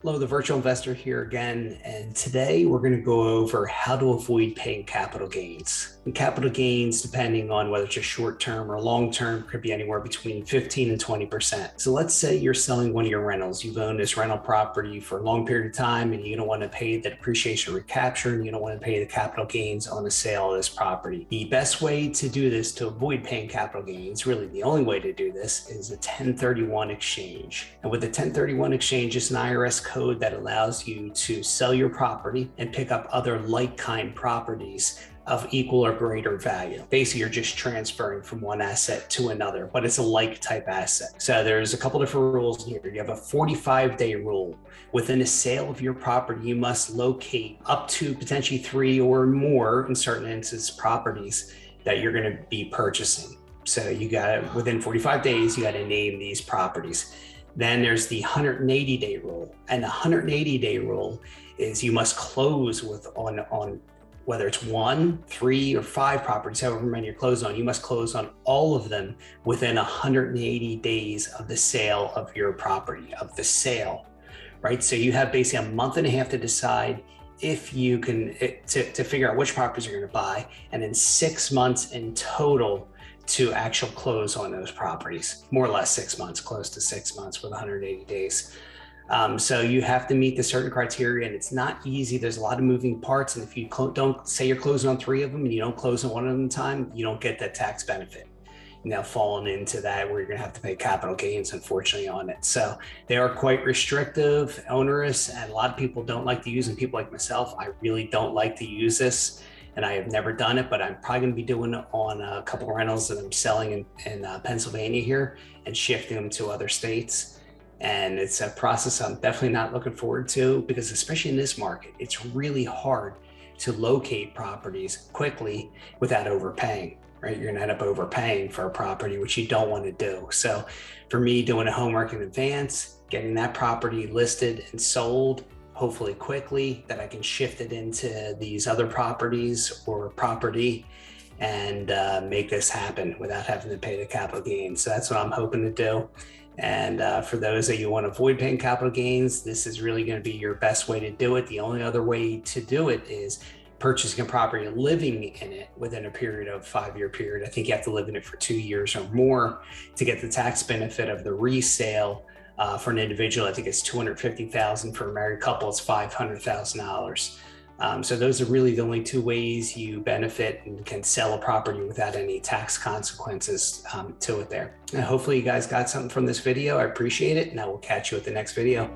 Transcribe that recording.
Hello, the virtual investor here again. And today we're going to go over how to avoid paying capital gains. And capital gains, depending on whether it's a short term or long term, could be anywhere between 15 and 20%. So let's say you're selling one of your rentals. You've owned this rental property for a long period of time and you don't want to pay the depreciation recapture and you don't want to pay the capital gains on the sale of this property. The best way to do this to avoid paying capital gains, really the only way to do this, is a 1031 exchange. And with the 1031 exchange, it's an IRS code that allows you to sell your property and pick up other like-kind properties of equal or greater value. Basically, you're just transferring from one asset to another, but it's a like type asset. So there's a couple different rules here. You have a 45-day rule. Within a sale of your property, you must locate up to potentially 3 or more, in certain instances, properties that you're going to be purchasing. So you got to, within 45 days, you got to name these properties. Then there's the 180-day rule. And the 180-day rule is you must close on whether it's 1, 3, or 5 properties, however many you're closed on, you must close on all of them within 180 days of the sale of your property, of the sale, right? So you have basically a month and a half to decide if you can, to figure out which properties you're going to buy, and then 6 months in total to actual close on those properties, more or less 6 months, close to 6 months with 180 days. So you have to meet the certain criteria, and it's not easy. There's a lot of moving parts. And if you don't say you're closing on 3 of them and you don't close on 1 of them in time, you don't get that tax benefit. Now falling into that where you're going to have to pay capital gains, unfortunately, on it. So they are quite restrictive, onerous, and a lot of people don't like to use them. People like myself, I really don't like to use this. And I have never done it, but I'm probably going to be doing it on a couple of rentals that I'm selling in Pennsylvania here and shifting them to other states. And it's a process I'm definitely not looking forward to, because especially in this market, it's really hard to locate properties quickly without overpaying, right? You're going to end up overpaying for a property, which you don't want to do. So for me, doing a homework in advance, getting that property listed and sold, hopefully quickly, that I can shift it into these other properties or property and make this happen without having to pay the capital gains. So that's what I'm hoping to do. And for those that you want to avoid paying capital gains, this is really going to be your best way to do it. The only other way to do it is purchasing a property and living in it within a period of 5-year period. I think you have to live in it for 2 years or more to get the tax benefit of the resale. For an individual, I think it's $250,000. For a married couple, it's $500,000. So those are really the only 2 ways you benefit and can sell a property without any tax consequences to it there. And hopefully you guys got something from this video. I appreciate it, and I will catch you at the next video.